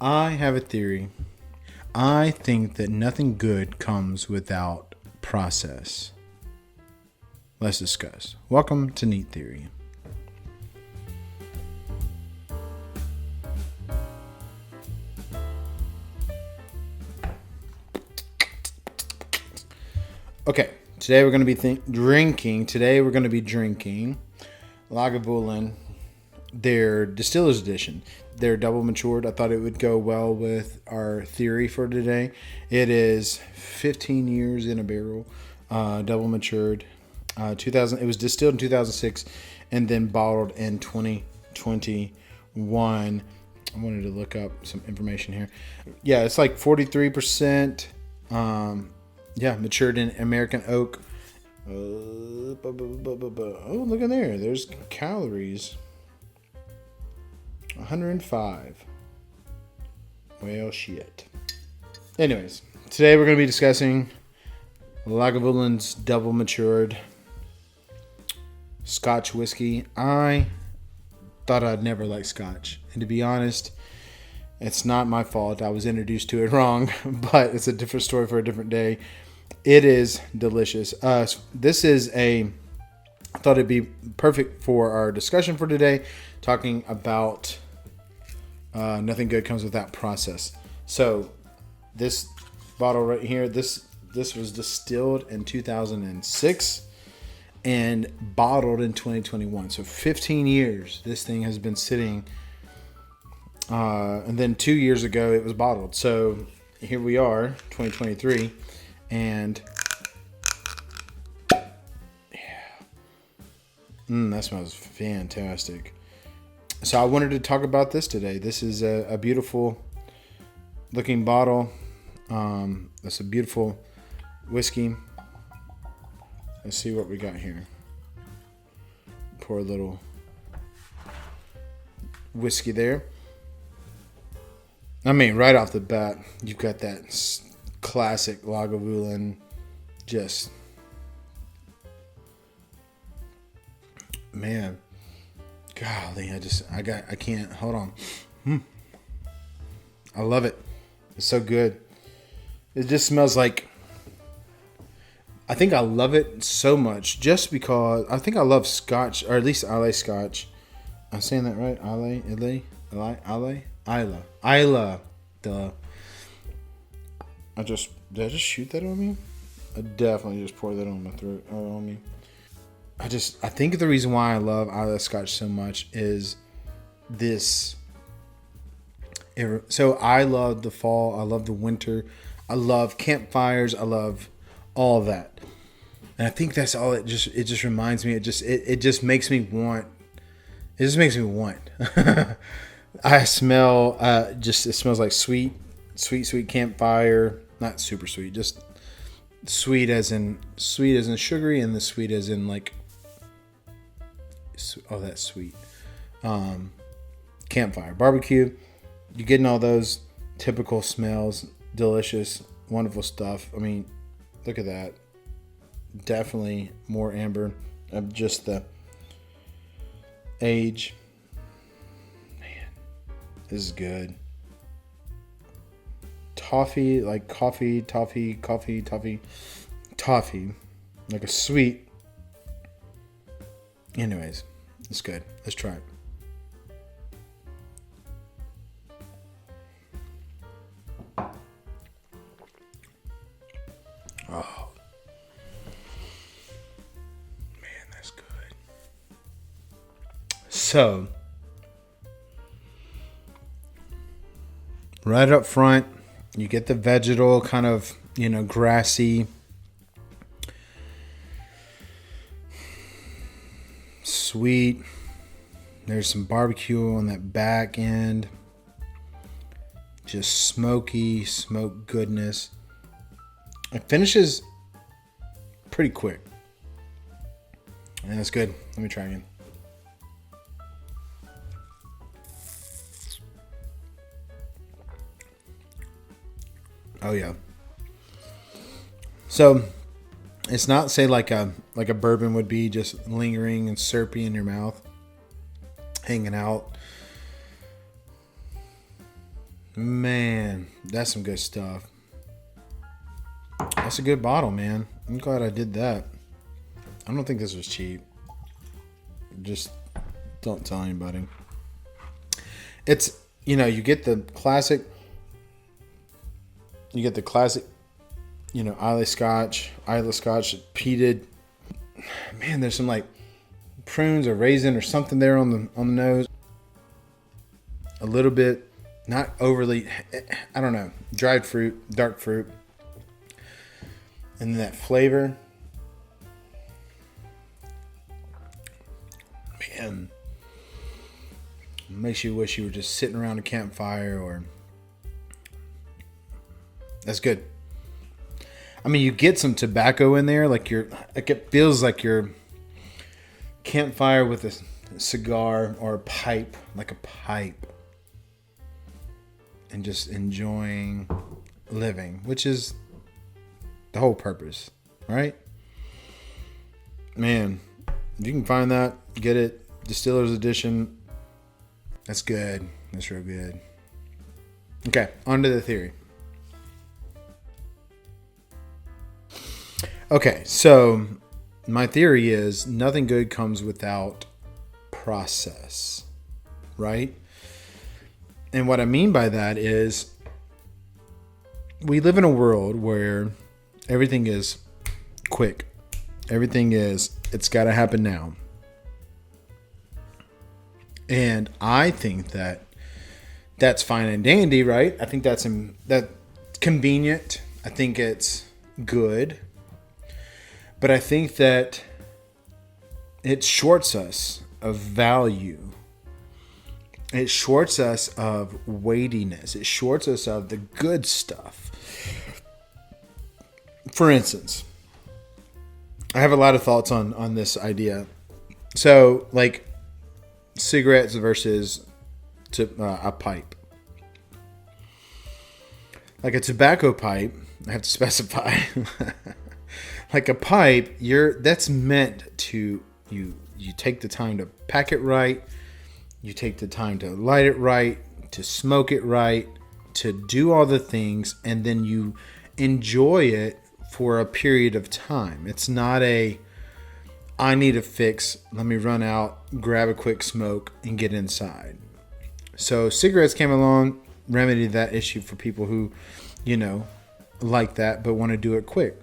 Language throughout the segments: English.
I have a theory. I think that nothing good comes without process. Let's discuss. Welcome to Neat Theory. Okay, today we're going to be drinking. Today we're going to be drinking Lagavulin, their Distiller's Edition. They're double matured. I thought it would go well with our theory for today. It is 15 years in a barrel, double matured. 2000. It was distilled in 2006 and then bottled in 2021. I wanted to look up some information here. Yeah, it's like 43%. Matured in American oak. Oh, look in there. There's calories. 105. Well, shit. Anyways, today we're going to be discussing Lagavulin's double matured Scotch whiskey. I thought I'd never like Scotch. And to be honest, it's not my fault. I was introduced to it wrong, but it's a different story for a different day. It is delicious. I thought it'd be perfect for our discussion for today, talking about nothing good comes without process. So this bottle right here, this was distilled in 2006 and bottled in 2021. So 15 years this thing has been sitting. And then 2 years ago it was bottled. So here we are, 2023, and that smells fantastic. So I wanted to talk about this today. This is a beautiful looking bottle. It's a beautiful whiskey. Let's see what we got here. Pour a little whiskey there. I mean, right off the bat, you've got that classic Lagavulin. Just, man. Golly, I can't, hold on. I love it. It's so good. It just smells like, I think I love it so much just because I think I love Scotch, or at least Islay Scotch. I'm saying that right? Islay. Duh. Did I just shoot that on me? I definitely just poured that on my throat, or on me. I think the reason why I love Islay Scotch so much is this. So I love the fall. I love the winter. I love campfires. I love all of that. And I think that's all. It just reminds me. It just makes me want. It just makes me want. I smell. It smells like sweet campfire. Not super sweet. Just sweet as in sugary, and the sweet as in like. Oh, that's sweet. Campfire, barbecue. You're getting all those typical smells. Delicious, wonderful stuff. I mean, look at that. Definitely more amber. Just the age. Man, this is good. Toffee, like toffee. Like a sweet. Anyways, it's good. Let's try it. Oh, man, that's good. So, right up front, you get the vegetal kind of, grassy. Sweet. There's some barbecue on that back end. Just smoky, smoke goodness. It finishes pretty quick. And that's good. Let me try again. Oh yeah. So it's not, say, like a bourbon would be, just lingering and syrupy in your mouth, hanging out. Man, that's some good stuff. That's a good bottle, man. I'm glad I did that. I don't think this was cheap. Just don't tell anybody. It's, you get the classic, Islay Scotch, peated. Man, there's some like prunes or raisin or something there on the nose. A little bit, not overly, I don't know, dried fruit, dark fruit. And that flavor. Man, makes you wish you were just sitting around a campfire or... That's good. I mean, you get some tobacco in there, it feels like your campfire with a cigar or a pipe, like a pipe. And just enjoying living, which is the whole purpose, right? Man, if you can find that, get it. Distiller's Edition. That's good. That's real good. Okay, on to the theory. Okay, so my theory is nothing good comes without process, right? And what I mean by that is we live in a world where everything is quick. It's got to happen now. And I think that that's fine and dandy, right? I think that's convenient. I think it's good. But I think that it shorts us of value. It shorts us of weightiness. It shorts us of the good stuff. For instance, I have a lot of thoughts on this idea. So, like cigarettes versus a pipe. Like a tobacco pipe, I have to specify. Like a pipe, that's meant to you take the time to pack it right. You take the time to light it right, to smoke it right, to do all the things, and then you enjoy it for a period of time. It's not I need a fix, let me run out, grab a quick smoke, and get inside. So cigarettes came along, remedied that issue for people who, like that, but want to do it quick.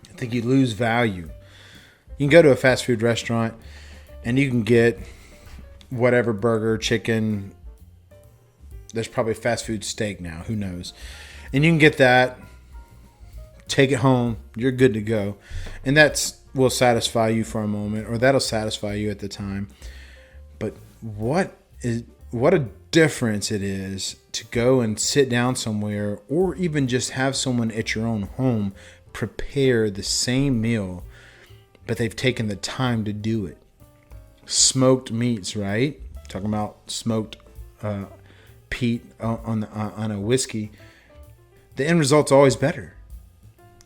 I think you lose value. You can go to a fast food restaurant, and you can get whatever burger, chicken. There's probably fast food steak now. Who knows? And you can get that. Take it home. You're good to go. And will satisfy you for a moment, or that'll satisfy you at the time. But what a difference it is to go and sit down somewhere, or even just have someone at your own home prepare the same meal, but they've taken the time to do it. Smoked meats, right? Talking about smoked peat on a whiskey. The end result's always better.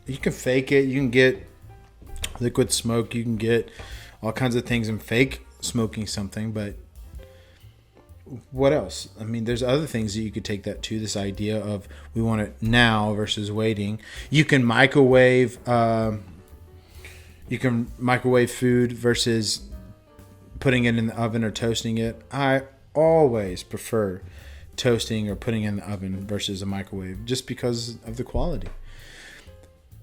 You can fake it. You can get liquid smoke. You can get all kinds of things and fake smoking something. But what else? I mean, there's other things that you could take that to. This idea of we want it now versus waiting. You can microwave. You can microwave food versus putting it in the oven or toasting it. I always prefer toasting or putting it in the oven versus a microwave, just because of the quality.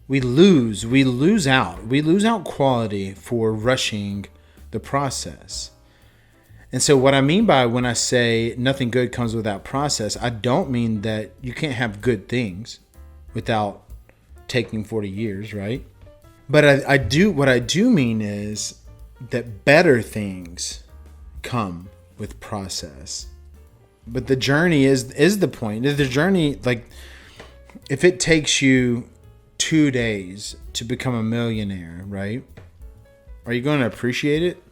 We lose out quality for rushing the process. And so what I mean by when I say nothing good comes without process, I don't mean that you can't have good things without taking 40 years, right? But what I do mean is that better things come with process. But the journey is the point. The journey, like, if it takes you 2 days to become a millionaire, right? Are you going to appreciate it?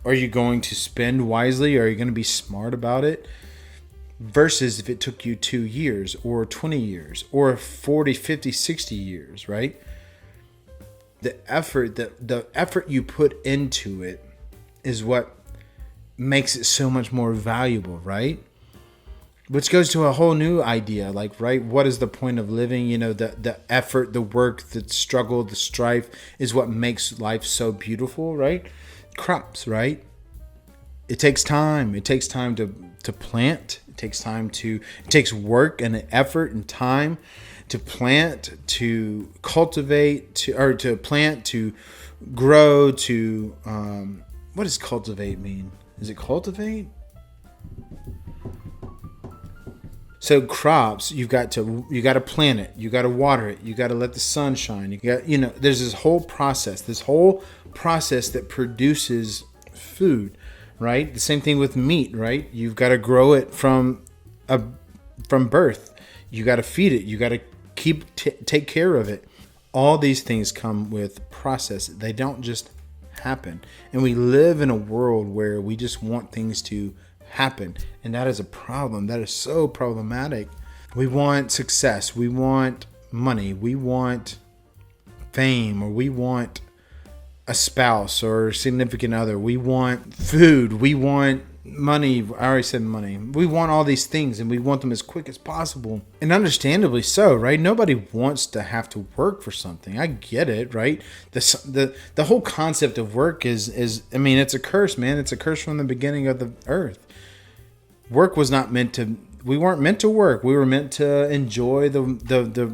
Are you going to spend wisely? Are you going to be smart about it? Versus if it took you 2 years or 20 years or 40, 50, 60 years, right? The effort you put into it is what makes it so much more valuable, right? which goes to a whole new idea. Like, right, what is the point of living? You know, the effort, the work, the struggle, the strife is what makes life so beautiful, right? Crops, right? It takes time. It takes time to plant. It takes work and effort and time to plant, to cultivate, to plant, to grow, to what does cultivate mean? Is it cultivate? So crops, you got to plant it, you got to water it, you got to let the sun shine. There's this whole process that produces food, right? The same thing with meat, right? You've got to grow it from birth. You got to feed it. You got to take care of it. All these things come with process. They don't just happen. And we live in a world where we just want things to happen, and that is a problem. That is so problematic. We want success, we want money, we want fame, or we want a spouse or significant other, we want food, we want money. I already said money. We want all these things, and we want them as quick as possible, and understandably so, right? Nobody wants to have to work for something. I get it, right? The whole concept of work is I mean, it's a curse, man. It's a curse from the beginning of the earth. Work was not meant to. We weren't meant to work. We were meant to enjoy the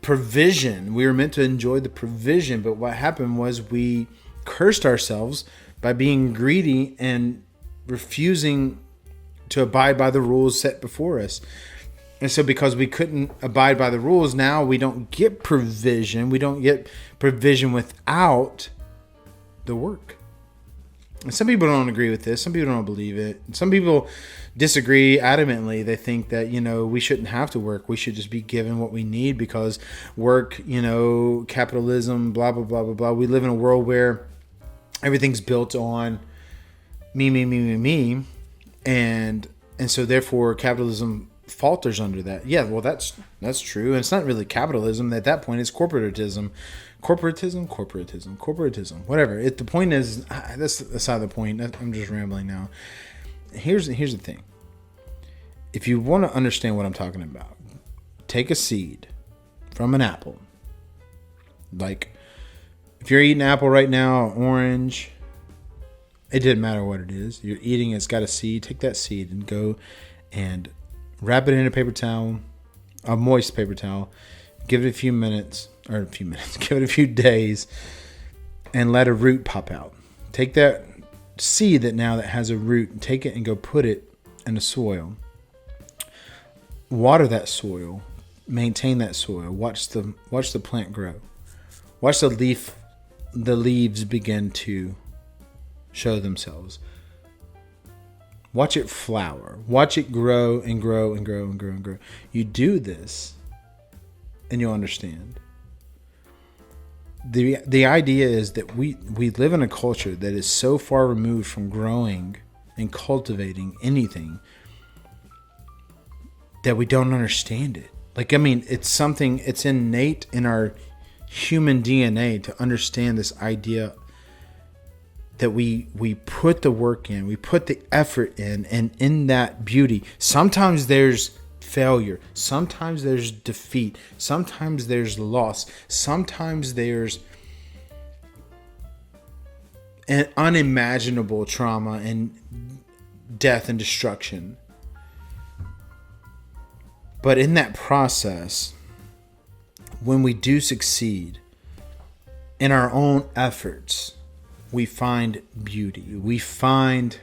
provision. We were meant to enjoy the provision. But what happened was we cursed ourselves by being greedy and refusing to abide by the rules set before us. And so because we couldn't abide by the rules, now we don't get provision. We don't get provision without the work. And some people don't agree with this. Some people don't believe it. Some people disagree adamantly. They think that, we shouldn't have to work. We should just be given what we need because work, capitalism, blah, blah, blah, blah, blah. We live in a world where everything's built on me. And so therefore capitalism falters under that. Yeah, well, that's true. And it's not really capitalism. At that point, it's corporatism, whatever. The point is, that's aside the point. I'm just rambling now. Here's the thing. If you want to understand what I'm talking about, take a seed from an apple. Like, if you're eating apple right now, orange, it didn't matter what it is. You're eating, it's got a seed. Take that seed and go and wrap it in a paper towel, a moist paper towel. Give it a few minutes, give it a few days, and let a root pop out. Take that seed that has a root, take it and go put it in the soil. Water that soil, maintain that soil. Watch the plant grow. Watch the leaves begin to show themselves. Watch it flower. Watch it grow and grow and grow and grow and grow. You do this, and you'll understand. The idea is that we live in a culture that is so far removed from growing and cultivating anything that we don't understand it. Like, I mean, it's innate in our human DNA to understand this idea that we put the work in, we put the effort in, and in that beauty, sometimes there's failure, sometimes there's defeat, sometimes there's loss, sometimes there's an unimaginable trauma and death and destruction. But in that process, when we do succeed in our own efforts, we find beauty, we find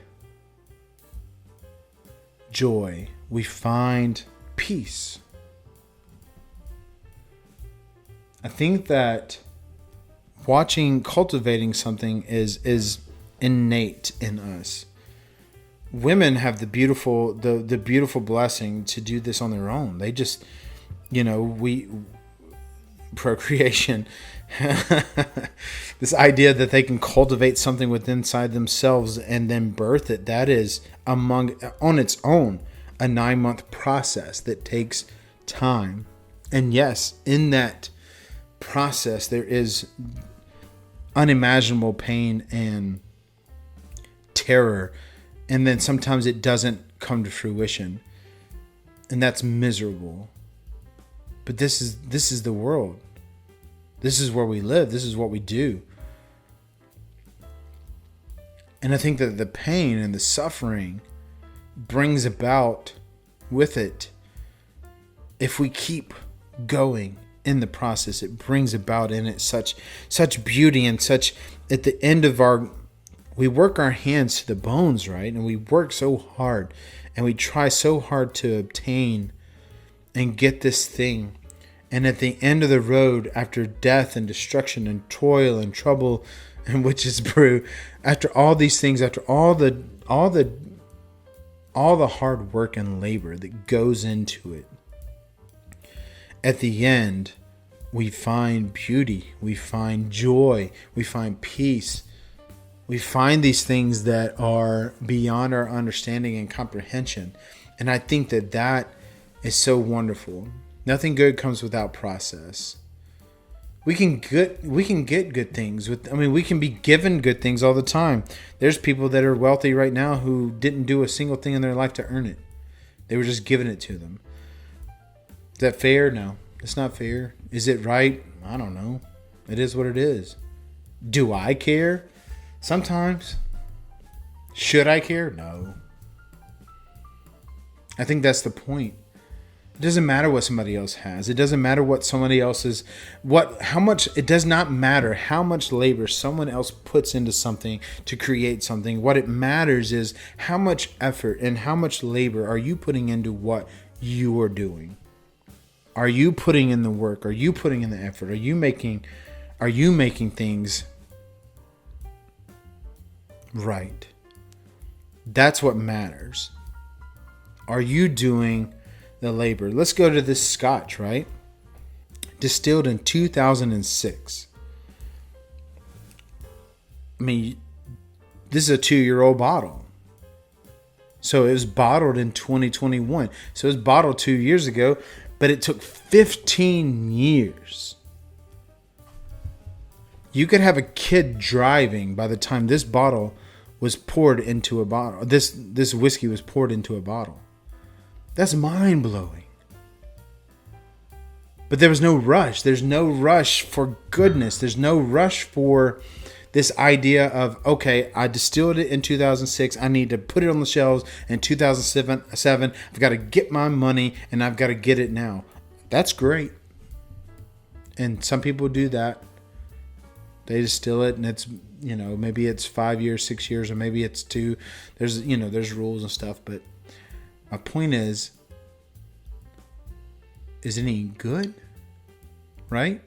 joy, we find peace. I think that cultivating something is innate in us. Women have the beautiful blessing to do this on their own. They just, procreation, this idea that they can cultivate something within inside themselves and then birth it, that is on its own a 9-month process that takes time. And yes, in that process there is unimaginable pain and terror, and then sometimes it doesn't come to fruition. And that's miserable. But this is the world. This is where we live. This is what we do. And I think that the pain and the suffering brings about with it, if we keep going in the process, it brings about in it such beauty and such, at the end of we work our hands to the bones, right? And we work so hard and we try so hard to obtain and get this thing. And at the end of the road, after death and destruction and toil and trouble and witch's brew, after all these things, after all the hard work and labor that goes into it, at the end, we find beauty, we find joy, we find peace. We find these things that are beyond our understanding and comprehension. And I think that that is so wonderful. Nothing good comes without process. We can get good things we can be given good things all the time. There's people that are wealthy right now who didn't do a single thing in their life to earn it. They were just given it to them. Is that fair? No, it's not fair. Is it right? I don't know. It is what it is. Do I care? Sometimes. Should I care? No. I think that's the point. It doesn't matter what somebody else has. It doesn't matter what somebody else is, it does not matter how much labor someone else puts into something to create something. What it matters is how much effort and how much labor are you putting into what you are doing. Are you putting in the work? Are you putting in the effort? Are you making things right? That's what matters. Are you doing the labor? Let's go to this scotch, right? Distilled in 2006. I mean, this is a 2-year-old bottle. So it was bottled in 2021. So it was bottled 2 years ago, but it took 15 years. You could have a kid driving by the time this bottle was poured into a bottle. This whiskey was poured into a bottle. That's mind-blowing. But there was no rush. There's no rush for goodness. There's no rush for this idea of, okay, I distilled it in 2006. I need to put it on the shelves in 2007. I've got to get my money and I've got to get it now. That's great. And some people do that. They distill it and it's, maybe it's 5 years, 6 years, or maybe it's 2. There's rules and stuff. But my point is it any good? Right?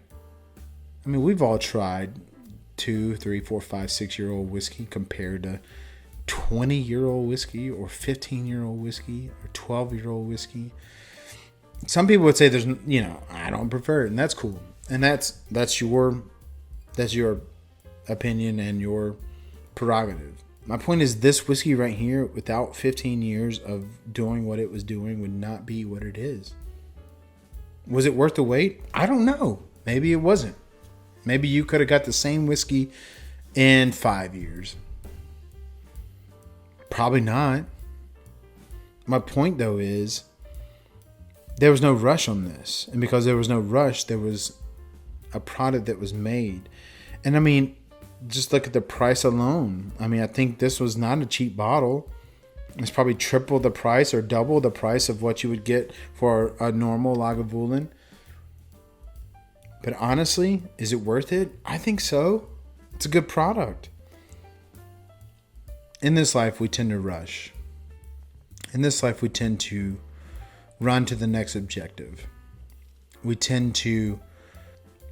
I mean, we've all tried 2, 3, 4, 5, 6-year-old whiskey compared to 20-year-old whiskey or 15-year-old whiskey or 12-year-old whiskey. Some people would say there's, I don't prefer it, and that's cool. And that's your opinion and your prerogative. My point is this whiskey right here, without 15 years of doing what it was doing, would not be what it is. Was it worth the wait? I don't know. Maybe it wasn't. Maybe you could have got the same whiskey in 5 years. Probably not. My point, though, is there was no rush on this. And because there was no rush, there was a product that was made. And I mean, just look at the price alone. I mean, I think this was not a cheap bottle. It's probably triple the price or double the price of what you would get for a normal Lagavulin. But honestly, is it worth it? I think so. It's a good product. In this life, we tend to rush. In this life, we tend to run to the next objective. We tend to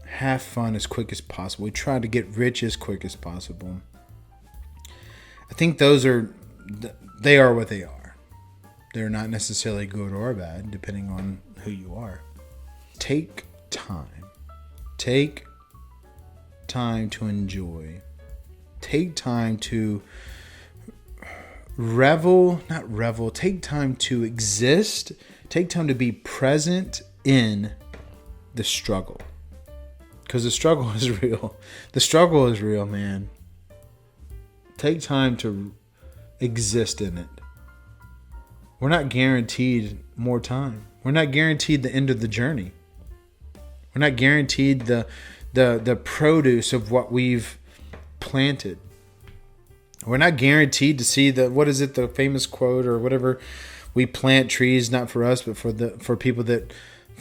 have fun as quick as possible. We try to get rich as quick as possible. I think they are what they are. They're not necessarily good or bad, depending on who you are. Take time. Take time to enjoy. Take time to take time to exist. Take time to be present in the struggle. Because the struggle is real. The struggle is real, man. Take time to exist in it. We're not guaranteed more time. We're not guaranteed the end of the journey. We're not guaranteed the produce of what we've planted. We're not guaranteed to see the famous quote or whatever, we plant trees not for us but for people that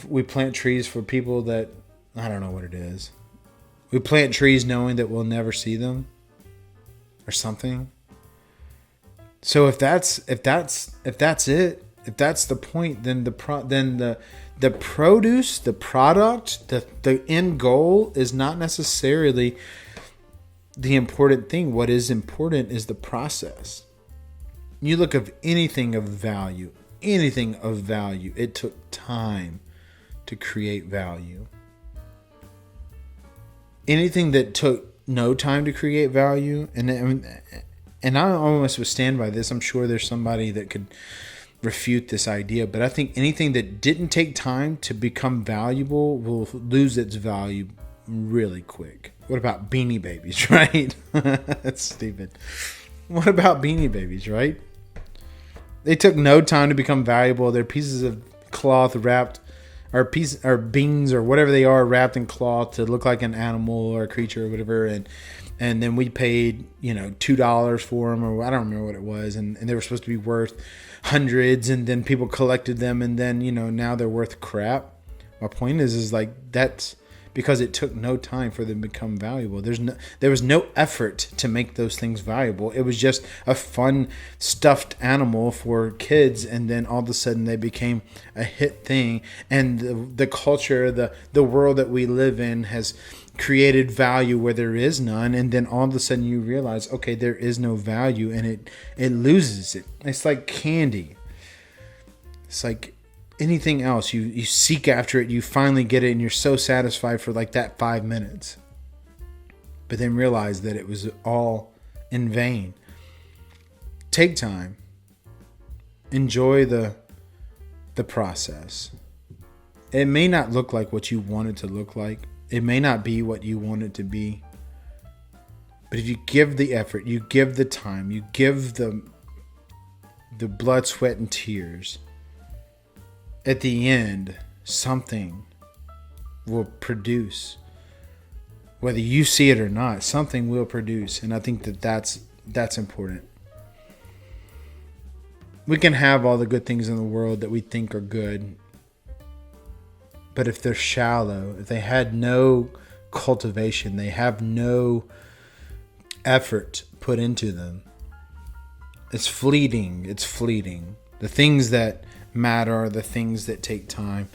we plant trees for people that, I don't know what it is. We plant trees knowing that we'll never see them or something. So if that's it, if that's the point, then the produce, the product, the end goal is not necessarily the important thing. What is important is the process. You look at anything of value, it took time to create value. Anything that took no time to create value, and I almost would stand by this. I'm sure there's somebody that could refute this idea, but I think anything that didn't take time to become valuable will lose its value really quick. What about Beanie Babies, right? That's stupid. What about Beanie Babies, right? They took no time to become valuable. They're pieces of cloth wrapped, or beans or whatever they are, wrapped in cloth to look like an animal or a creature or whatever, and then we paid $2 for them, or I don't remember what it was, and they were supposed to be worth hundreds, and then people collected them, and then now they're worth crap. My point is like, that's because it took no time for them to become valuable. There was no effort to make those things valuable. It was just a fun stuffed animal for kids, and then all of a sudden they became a hit thing. And the culture, the world that we live in has created value where there is none, and then all of a sudden you realize, okay, there is no value, and it loses it. It's like candy. It's like anything else. You seek after it, you finally get it, and you're so satisfied for like that 5 minutes, but then realize that it was all in vain. Take time. Enjoy the process. It may not look like what you want it to look like. It may not be what you want it to be. But if you give the effort, you give the time, you give the blood, sweat, and tears, at the end, something will produce. Whether you see it or not, something will produce. And I think that's important. We can have all the good things in the world that we think are good, but if they're shallow, if they had no cultivation, they have no effort put into them, it's fleeting. It's fleeting. The things that matter are the things that take time.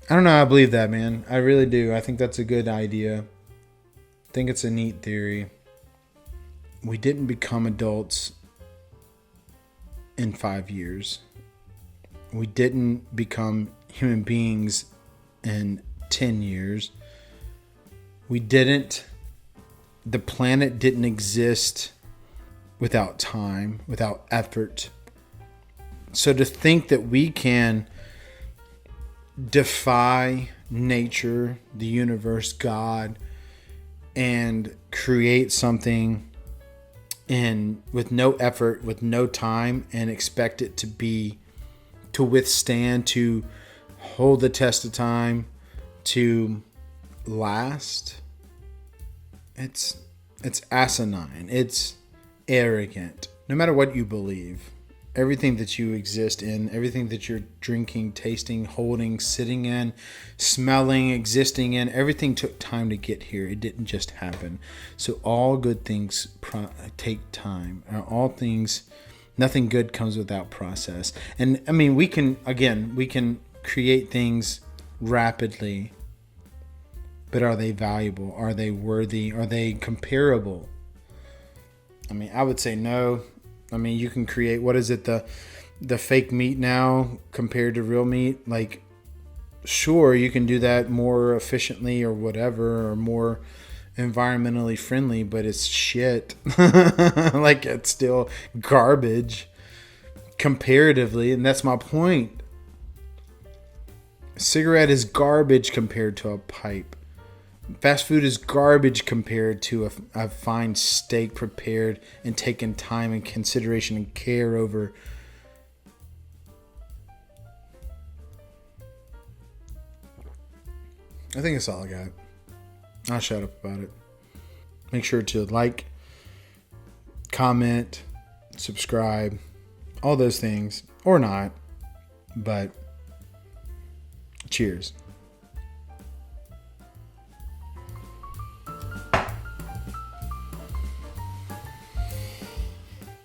I don't know. I believe that, man. I really do. I think that's a good idea. I think it's a neat theory. We didn't become adults in 5 years. We didn't become human beings in 10 years. We didn't. The planet didn't exist without time, without effort. So to think that we can defy nature, the universe, God, and create something with no effort, with no time, and expect it to withstand, to hold the test of time, to last, it's asinine. It's arrogant. No matter what you believe, everything that you exist in, everything that you're drinking, tasting, holding, sitting in, smelling, existing in, everything took time to get here. It didn't just happen. So all good things take time. All things, nothing good comes without process. And I mean, we can create things rapidly, but are they valuable? Are they worthy? Are they comparable? I mean, I would say no. I mean, you can create, what is it, the fake meat now compared to real meat? Like, sure, you can do that more efficiently or whatever, or more environmentally friendly, but it's shit. Like, it's still garbage comparatively, and that's my point. A cigarette is garbage compared to a pipe. Fast food is garbage compared to a fine steak prepared and taken time and consideration and care over. I think that's all I got. I'll shut up about it. Make sure to like, comment, subscribe, all those things, or not. But cheers.